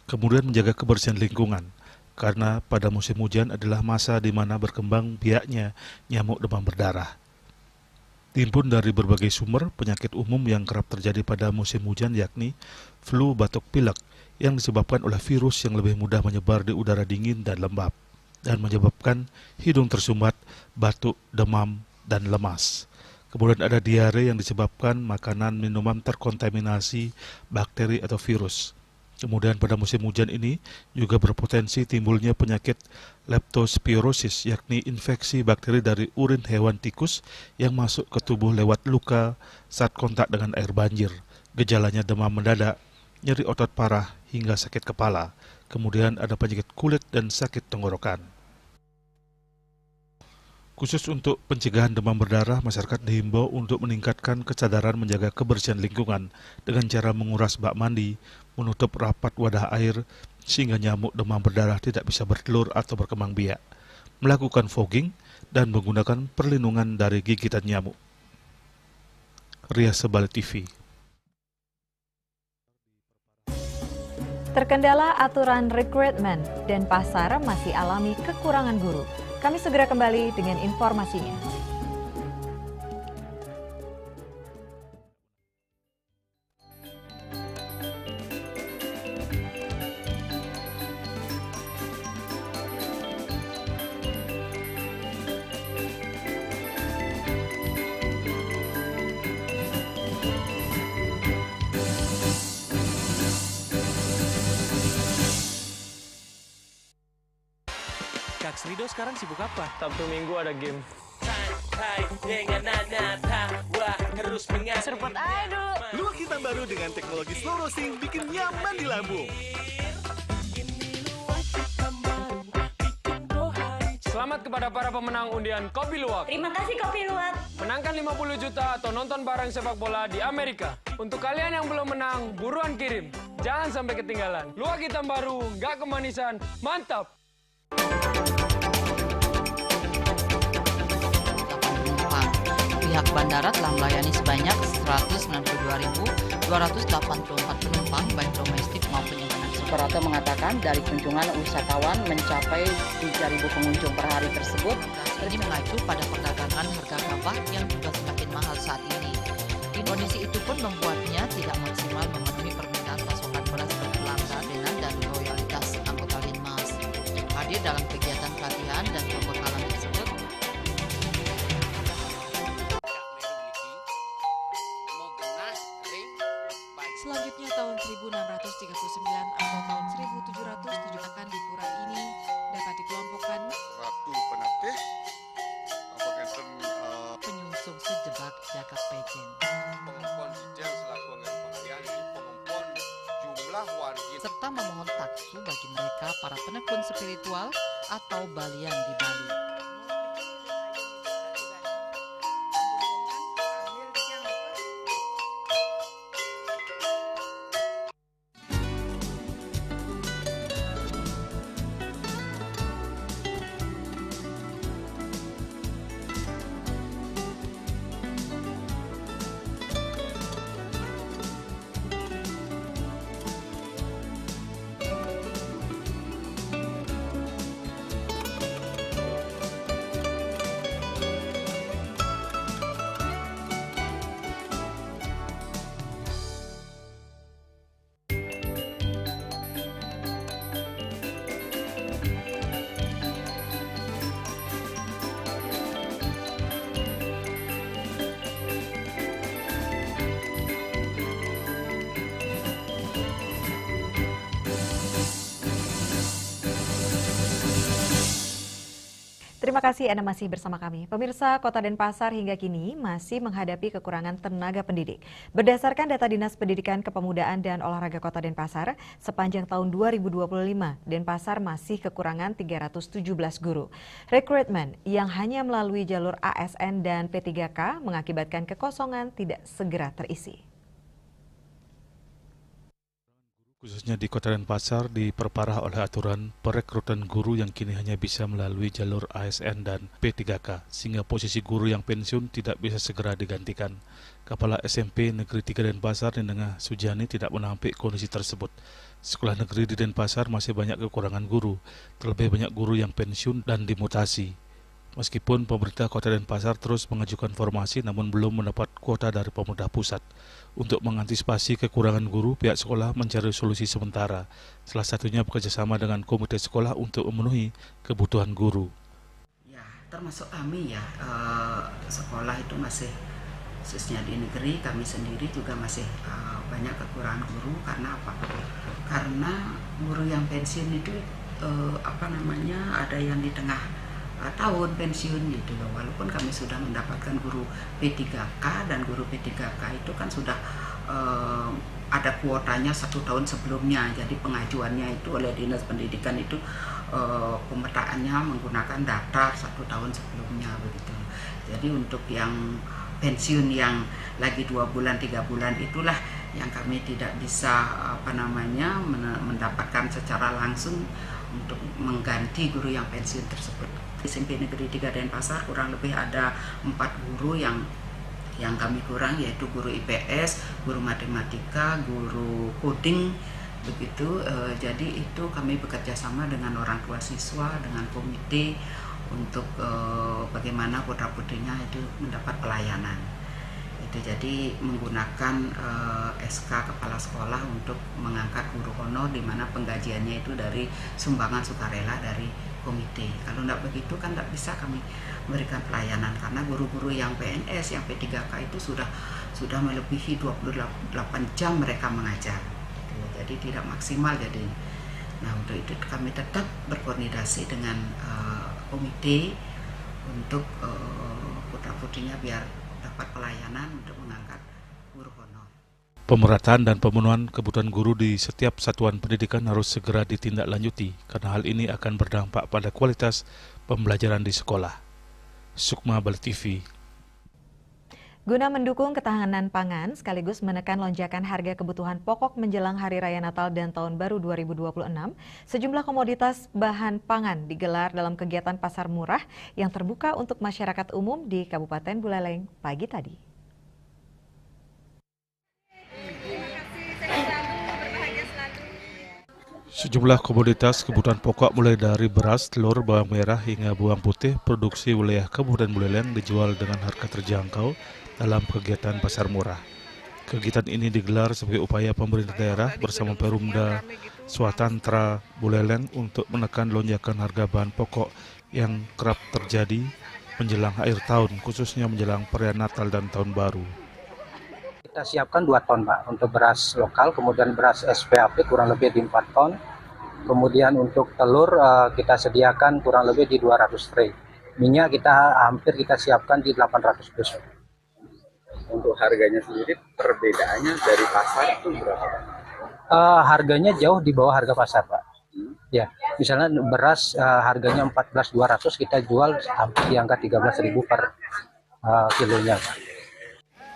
[SPEAKER 8] Kemudian menjaga kebersihan lingkungan, karena pada musim hujan adalah masa di mana berkembang biaknya nyamuk demam berdarah. Dihimpun dari berbagai sumber, penyakit umum yang kerap terjadi pada musim hujan yakni flu, batuk, pilek, yang disebabkan oleh virus yang lebih mudah menyebar di udara dingin dan lembab, dan menyebabkan hidung tersumbat, batuk, demam, dan lemas. Kemudian ada diare yang disebabkan makanan minuman terkontaminasi bakteri atau virus. Kemudian pada musim hujan ini juga berpotensi timbulnya penyakit leptospirosis, yakni infeksi bakteri dari urin hewan tikus yang masuk ke tubuh lewat luka saat kontak dengan air banjir. Gejalanya demam mendadak, nyeri otot parah, hingga sakit kepala. Kemudian ada penyakit kulit dan sakit tenggorokan. Khusus untuk pencegahan demam berdarah, masyarakat dihimbau untuk meningkatkan kesadaran menjaga kebersihan lingkungan dengan cara menguras bak mandi, menutup rapat wadah air sehingga nyamuk demam berdarah tidak bisa bertelur atau berkembang biak, melakukan fogging, dan menggunakan perlindungan dari gigitan nyamuk. Rias Sebali TV.
[SPEAKER 5] Terkendala aturan rekrutmen, Denpasar masih alami kekurangan guru. Kami segera kembali dengan informasinya.
[SPEAKER 16] Kak Srido sekarang sibuk apa?
[SPEAKER 15] Sabtu Minggu ada game.
[SPEAKER 16] Santai dengan nada tawa terus mengalir.
[SPEAKER 4] Seruput aja dulu.
[SPEAKER 16] Luak hitam baru dengan teknologi slow roasting bikin nyaman di lambung.
[SPEAKER 15] Selamat kepada para pemenang undian Kopi Luwak.
[SPEAKER 4] Terima kasih Kopi Luwak.
[SPEAKER 15] Menangkan 50 juta atau nonton bareng sepak bola di Amerika. Untuk kalian yang belum menang, buruan kirim. Jangan sampai ketinggalan. Luwak hitam baru, nggak kemanisan, mantap.
[SPEAKER 21] Pihak bandara telah melayani sebanyak 192.284 penumpang baik domestik maupun internasional.
[SPEAKER 7] Operator mengatakan dari kunjungan wisatawan mencapai 3.000 pengunjung per hari tersebut.
[SPEAKER 21] Ini mengacu pada perdagangan harga gabah yang juga semakin mahal saat ini. Kondisi itu pun membuatnya tidak maksimal memenuhi permintaan pasokan beras berkelangkaan dengan dan loyalitas anggota Linmas. Hadir dalam kegiatan pelatihan dan pembekalan tersebut,
[SPEAKER 3] selanjutnya tahun 1639 atau tahun 1707 akan di pura ini dapat dikelompokkan
[SPEAKER 10] Ratu Penatih,
[SPEAKER 21] penyungsung sejebak Jakab Pejen.
[SPEAKER 22] Pengempon Jijang selaku anggaran pemberian di pengempon jumlah warga
[SPEAKER 21] serta memohon taksu bagi mereka para penekun spiritual atau balian di Bali.
[SPEAKER 5] Terima kasih Anda masih bersama kami. Pemirsa, Kota Denpasar hingga kini masih menghadapi kekurangan tenaga pendidik. Berdasarkan data Dinas Pendidikan Kepemudaan dan Olahraga Kota Denpasar, sepanjang tahun 2025, Denpasar masih kekurangan 317 guru. Rekrutmen yang hanya melalui jalur ASN dan P3K mengakibatkan kekosongan tidak segera terisi.
[SPEAKER 8] Khususnya di Kota Denpasar diperparah oleh aturan perekrutan guru yang kini hanya bisa melalui jalur ASN dan P3K, sehingga posisi guru yang pensiun tidak bisa segera digantikan. Kepala SMP Negeri 3 Denpasar, Nindengah Sujani, tidak menampik kondisi tersebut. Sekolah negeri di Denpasar masih banyak kekurangan guru, terlebih banyak guru yang pensiun dan dimutasi. Meskipun pemerintah Kota Denpasar terus mengajukan formasi namun belum mendapat kuota dari pemerintah pusat. Untuk mengantisipasi kekurangan guru, pihak sekolah mencari solusi sementara. Salah satunya bekerjasama dengan komite sekolah untuk memenuhi kebutuhan guru.
[SPEAKER 9] Ya, termasuk kami ya, sekolah itu masih, khususnya di negeri, kami sendiri juga masih banyak kekurangan guru. Karena apa? Karena guru yang pensiun itu ada yang di tengah tahun pensiun gitu loh. Walaupun kami sudah mendapatkan guru P3K, dan guru P3K itu kan sudah ada kuotanya 1 tahun sebelumnya. Jadi pengajuannya itu oleh Dinas Pendidikan itu pemetaannya menggunakan daftar 1 tahun sebelumnya begitu. Jadi untuk yang pensiun yang lagi 2 bulan 3 bulan itulah yang kami tidak bisa mendapatkan secara langsung untuk mengganti guru yang pensiun tersebut. SMP Negeri 3 Denpasar kurang lebih ada 4 guru yang kami kurang, yaitu guru IPS, guru matematika, guru coding begitu. Jadi itu kami bekerja sama dengan orang tua siswa, dengan komite untuk bagaimana putra-putrinya itu mendapat pelayanan. Itu jadi menggunakan SK kepala sekolah untuk mengangkat guru honor, di mana penggajiannya itu dari sumbangan sukarela dari komite. Kalau tidak begitu kan tidak bisa kami memberikan pelayanan, karena guru-guru yang PNS, yang P3K itu sudah melebihi 28 jam mereka mengajar. Jadi tidak maksimal. Jadi, nah untuk itu kami tetap berkoordinasi dengan komite untuk putra-putrinya biar dapat pelayanan untuk mengangkat guru honor.
[SPEAKER 8] Pemerataan dan pemenuhan kebutuhan guru di setiap satuan pendidikan harus segera ditindaklanjuti karena hal ini akan berdampak pada kualitas pembelajaran di sekolah. Sukma Bali TV.
[SPEAKER 5] Guna mendukung ketahanan pangan sekaligus menekan lonjakan harga kebutuhan pokok menjelang Hari Raya Natal dan Tahun Baru 2026, sejumlah komoditas bahan pangan digelar dalam kegiatan pasar murah yang terbuka untuk masyarakat umum di Kabupaten Buleleng pagi tadi.
[SPEAKER 8] Sejumlah komoditas kebutuhan pokok mulai dari beras, telur, bawang merah hingga bawang putih produksi wilayah Kabupaten Buleleng dijual dengan harga terjangkau dalam kegiatan pasar murah. Kegiatan ini digelar sebagai upaya pemerintah daerah bersama Perumda Swatantra Buleleng untuk menekan lonjakan harga bahan pokok yang kerap terjadi menjelang akhir tahun, khususnya menjelang perayaan Natal dan Tahun Baru.
[SPEAKER 2] Kita siapkan 2 ton Pak untuk beras lokal, kemudian beras SPAP kurang lebih di 4 ton. Kemudian untuk telur kita sediakan kurang lebih di 200 tray. Minyak hampir kita siapkan di 800 dus.
[SPEAKER 13] Untuk harganya sendiri perbedaannya dari pasar itu berapa Pak?
[SPEAKER 2] Harganya jauh di bawah harga pasar Pak. Ya, misalnya beras harganya 14.200 kita jual hampir di angka 13.000 per kilonya Pak.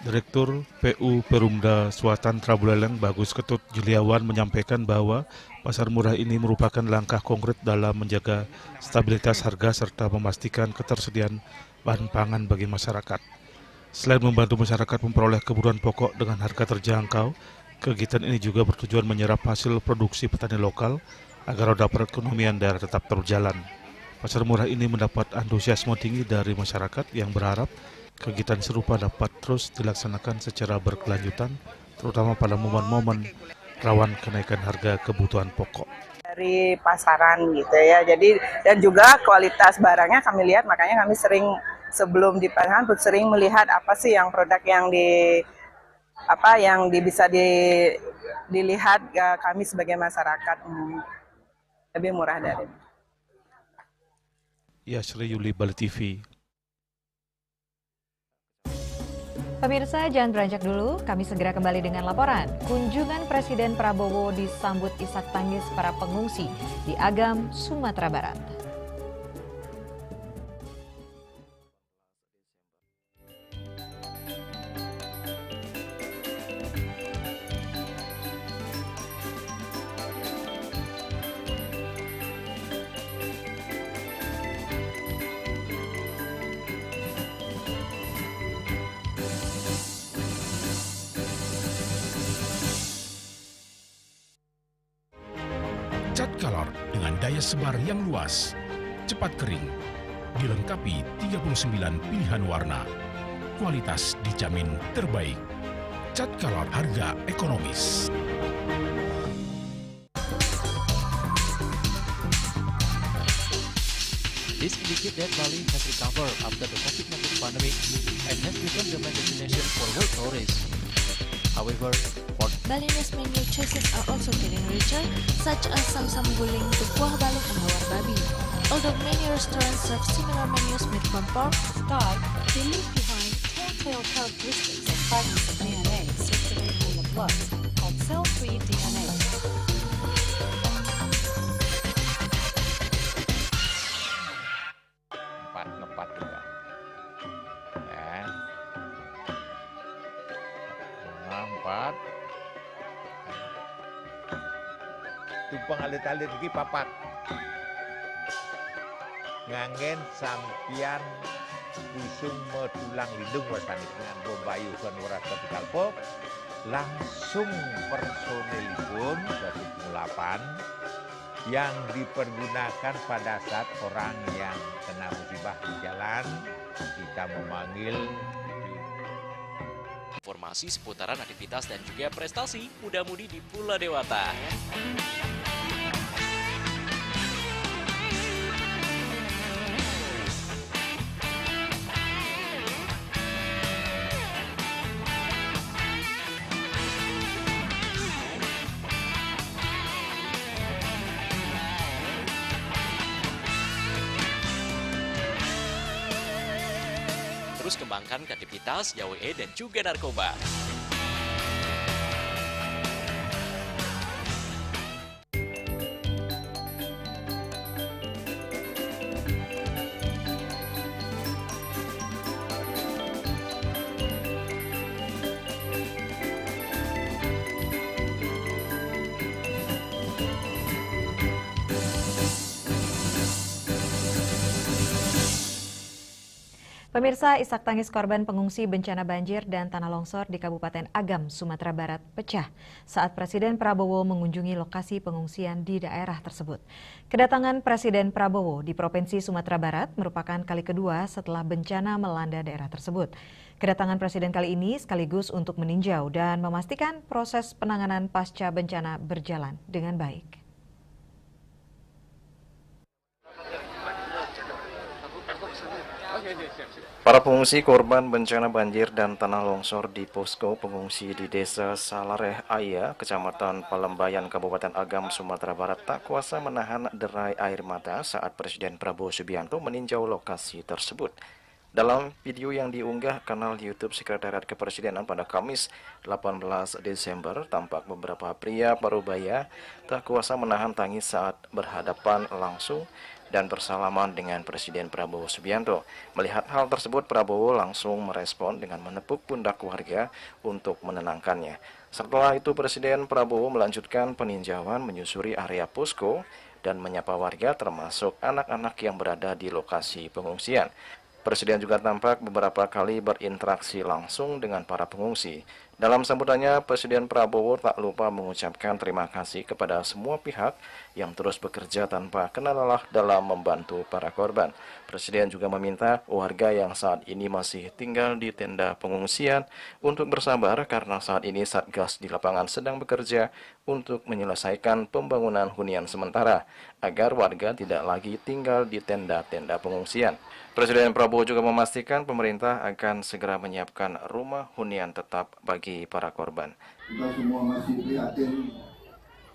[SPEAKER 8] Direktur PU Perumda Swatantra Buleleng Bagus Ketut Juliawan menyampaikan bahwa pasar murah ini merupakan langkah konkret dalam menjaga stabilitas harga serta memastikan ketersediaan bahan pangan bagi masyarakat. Selain membantu masyarakat memperoleh kebutuhan pokok dengan harga terjangkau, kegiatan ini juga bertujuan menyerap hasil produksi petani lokal agar roda perekonomian daerah tetap berjalan. Pasar murah ini mendapat antusiasme tinggi dari masyarakat yang berharap kegiatan serupa dapat terus dilaksanakan secara berkelanjutan, terutama pada momen-momen rawan kenaikan harga kebutuhan pokok.
[SPEAKER 6] Dari pasaran gitu ya, jadi dan juga kualitas barangnya kami lihat, makanya kami sering sebelum di pasaran sering melihat apa sih yang produk yang bisa dilihat kami sebagai masyarakat lebih murah dari.
[SPEAKER 8] Ya, Sri Yuli, Bali TV.
[SPEAKER 5] Pemirsa, jangan beranjak dulu, kami segera kembali dengan laporan. Kunjungan Presiden Prabowo disambut isak tangis para pengungsi di Agam, Sumatera Barat.
[SPEAKER 23] Cat Color dengan daya sebar yang luas, cepat kering, dilengkapi 39 pilihan warna. Kualitas dijamin terbaik. Cat Color harga ekonomis.
[SPEAKER 24] This indicate that Bali has recovered after the COVID-19 pandemic and has become the main destination for world tourists. However,
[SPEAKER 25] Balinese menu choices are also getting richer, such as Samsam Guling to Kuah Baluk and Hawar Babi. Although many restaurants serve similar menus made from pork, Thai, they leave behind telltale characteristics of fragments of mayonnaise circulating in the blood, called cell-free DNA.
[SPEAKER 11] Ngepat juga. Ya. Empat. Tumpang alit-alit lagi papat. Ngangen sampian usung metulang lindung wasani dengan bombayu sonora tropical pop. Langsung personelipun 108 yang dipergunakan pada saat orang yang kena musibah di jalan kita memanggil.
[SPEAKER 12] Informasi seputaran aktivitas dan juga prestasi muda-mudi di Pulau Dewata. Terus kembangkan kreativitas, YWE dan juga narkoba.
[SPEAKER 5] Pemirsa, isak tangis korban pengungsi bencana banjir dan tanah longsor di Kabupaten Agam, Sumatera Barat pecah saat Presiden Prabowo mengunjungi lokasi pengungsian di daerah tersebut. Kedatangan Presiden Prabowo di Provinsi Sumatera Barat merupakan kali kedua setelah bencana melanda daerah tersebut. Kedatangan Presiden kali ini sekaligus untuk meninjau dan memastikan proses penanganan pasca bencana berjalan dengan baik.
[SPEAKER 14] Para pengungsi korban bencana banjir dan tanah longsor di posko pengungsi di Desa Salareh Aya, Kecamatan Palembayan, Kabupaten Agam, Sumatera Barat tak kuasa menahan derai air mata saat Presiden Prabowo Subianto meninjau lokasi tersebut. Dalam video yang diunggah kanal YouTube Sekretariat Kepresidenan pada Kamis 18 Desember, tampak beberapa pria parubaya tak kuasa menahan tangis saat berhadapan langsung dan bersalaman dengan Presiden Prabowo Subianto. Melihat hal tersebut, Prabowo langsung merespon dengan menepuk pundak warga untuk menenangkannya. Setelah itu, Presiden Prabowo melanjutkan peninjauan menyusuri area posko dan menyapa warga termasuk anak-anak yang berada di lokasi pengungsian. Presiden juga tampak beberapa kali berinteraksi langsung dengan para pengungsi. Dalam sambutannya, Presiden Prabowo tak lupa mengucapkan terima kasih kepada semua pihak yang terus bekerja tanpa kenal lelah dalam membantu para korban. Presiden juga meminta warga yang saat ini masih tinggal di tenda pengungsian untuk bersabar karena saat ini Satgas di lapangan sedang bekerja untuk menyelesaikan pembangunan hunian sementara agar warga tidak lagi tinggal di tenda-tenda pengungsian. Presiden Prabowo juga memastikan pemerintah akan segera menyiapkan rumah hunian tetap bagi para korban.
[SPEAKER 17] Kita semua masih prihatin,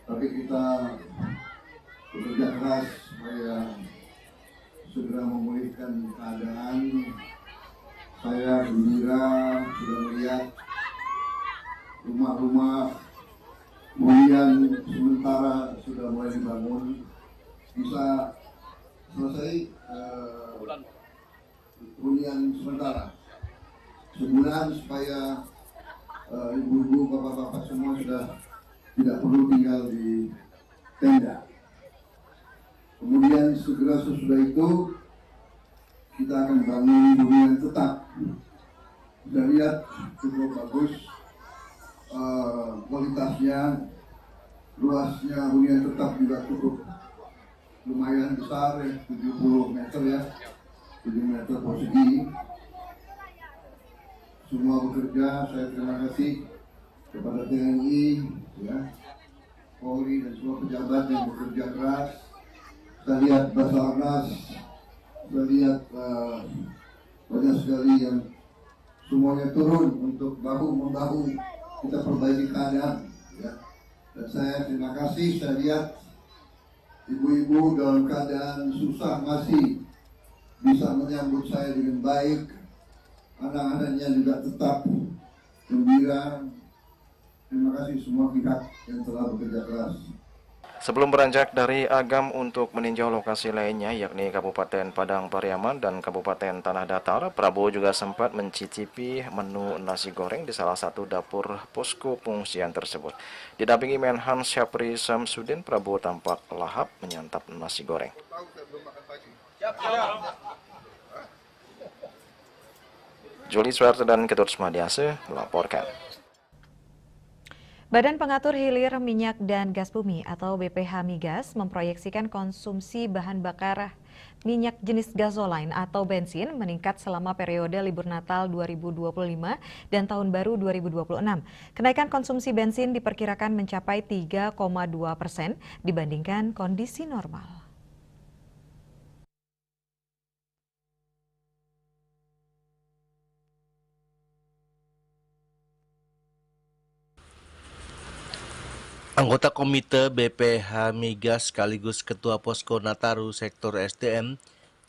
[SPEAKER 17] tapi kita bekerja keras supaya segera memulihkan keadaan. Saya gembira sudah melihat rumah-rumah hunian sementara sudah mulai dibangun, bisa selesai hunian sementara sebulan supaya ibu-ibu, bapak-bapak semua sudah tidak perlu tinggal di tenda. Kemudian segera sesudah itu kita akan bangun hunian tetap. Kita lihat cukup bagus kualitasnya, luasnya hunian tetap juga cukup lumayan besar ya, 70 meter ya. 7 meter persegi. Semua bekerja, saya terima kasih kepada TNI, ya, Polri dan semua pejabat yang bekerja keras. Saya lihat Basarnas, saya lihat banyak sekali yang semuanya turun untuk bahu-membahu kita perbaiki keadaan. Ya. Dan saya terima kasih, saya lihat ibu-ibu dalam keadaan susah masih bisa menyambut saya dengan baik, anak-anaknya juga tetap gembira. Terima kasih semua pihak yang telah bekerja keras.
[SPEAKER 14] Sebelum beranjak dari Agam untuk meninjau lokasi lainnya, yakni Kabupaten Padang Pariaman dan Kabupaten Tanah Datar, Prabowo juga sempat mencicipi menu nasi goreng di salah satu dapur posko pengungsian tersebut. Didampingi Menhan Syafri Samsudin, Prabowo tampak lahap menyantap nasi goreng. Juli Suwarte dan Ketut Smadiase melaporkan.
[SPEAKER 5] Badan Pengatur Hilir Minyak dan Gas Bumi atau BPH Migas memproyeksikan konsumsi bahan bakar minyak jenis gasoline atau bensin meningkat selama periode libur Natal 2025 dan Tahun Baru 2026. Kenaikan konsumsi bensin diperkirakan mencapai 3,2% dibandingkan kondisi normal.
[SPEAKER 1] Anggota Komite BPH Migas sekaligus Ketua Posko Nataru Sektor SDM,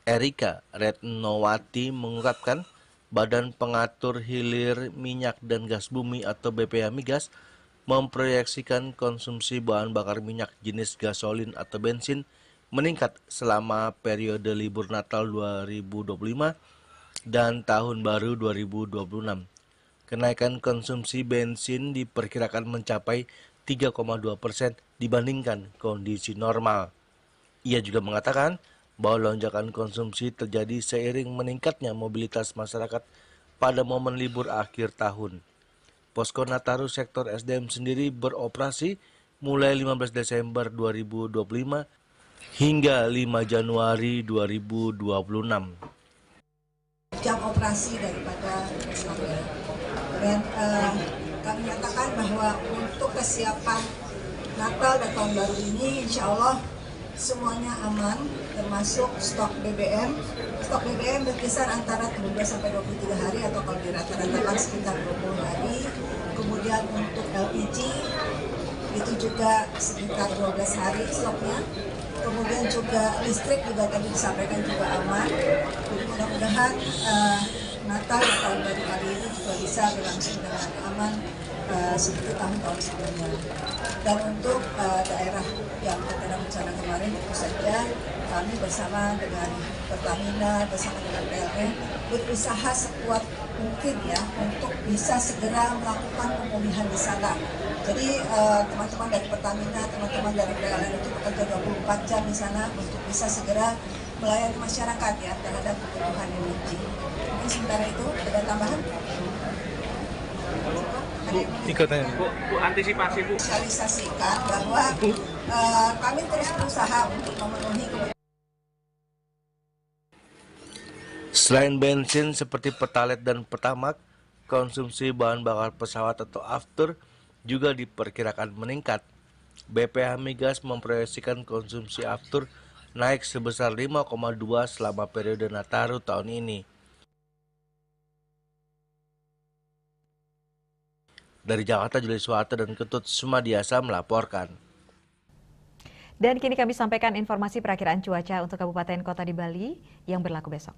[SPEAKER 1] Erika Retnowati mengungkapkan Badan Pengatur Hilir Minyak dan Gas Bumi atau BPH Migas memproyeksikan konsumsi bahan bakar minyak jenis gasolin atau bensin meningkat selama periode libur Natal 2025 dan Tahun Baru 2026. Kenaikan konsumsi bensin diperkirakan mencapai 3,2% dibandingkan kondisi normal. Ia juga mengatakan bahwa lonjakan konsumsi terjadi seiring meningkatnya mobilitas masyarakat pada momen libur akhir tahun. Posko Nataru Sektor SDM sendiri beroperasi mulai 15 Desember 2025 hingga 5 Januari 2026.
[SPEAKER 16] Jam operasi daripada pesawat. Dan kami nyatakan bahwa untuk kesiapan Natal dan Tahun Baru ini insya Allah semuanya aman, termasuk stok BBM. Stok BBM berkisar antara 17 sampai 23 hari atau kalau dirata-ratakan sekitar 20 hari. Kemudian untuk LPG itu juga sekitar 12 hari stoknya. Kemudian juga listrik juga tadi disampaikan juga aman. Jadi mudah-mudahan Natal dan Tahun Baru kali ini juga bisa berlangsung dengan aman seperti tahun-tahun sebelumnya. Dan untuk daerah yang terkena bencana kemarin tentu saja kami bersama dengan Pertamina, bersama dengan PLN berusaha sekuat mungkin ya untuk bisa segera melakukan pemulihan di sana. Jadi teman-teman dari Pertamina, teman-teman dari PLN itu bekerja 24 jam di sana untuk bisa segera melayani masyarakat ya terhadap kebutuhan energi. Mungkin sementara itu ada tambahan?
[SPEAKER 1] Ikutnya.
[SPEAKER 16] Bu, antisipasi Bu. Sosialisasikan bahwa kami terus berusaha untuk memenuhi kebutuhan.
[SPEAKER 1] Selain bensin seperti Pertalite dan Pertamax, konsumsi bahan bakar pesawat atau aftur juga diperkirakan meningkat. BPH Migas memproyeksikan konsumsi aftur naik sebesar 5,2 selama periode Nataru tahun ini. Dari Jakarta, Juli Suwarte dan Ketut Smadiase melaporkan.
[SPEAKER 5] Dan kini kami sampaikan informasi perakiraan cuaca untuk kabupaten kota di Bali yang berlaku besok.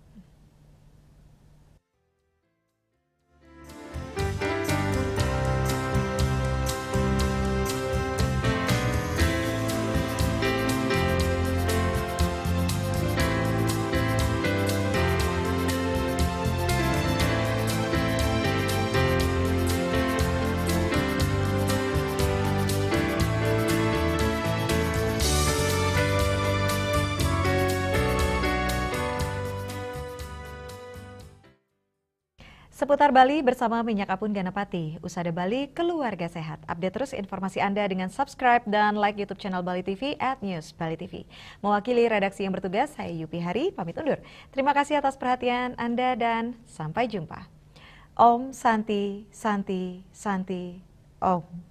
[SPEAKER 5] Seputar Bali bersama Minyak Apun Ganapati, Usada Bali, keluarga sehat. Update terus informasi Anda dengan subscribe dan like YouTube channel Bali TV @newsbalitv. Mewakili redaksi yang bertugas, saya Yupi Hari, pamit undur. Terima kasih atas perhatian Anda dan sampai jumpa. Om Santi, Santi, Santi, Om.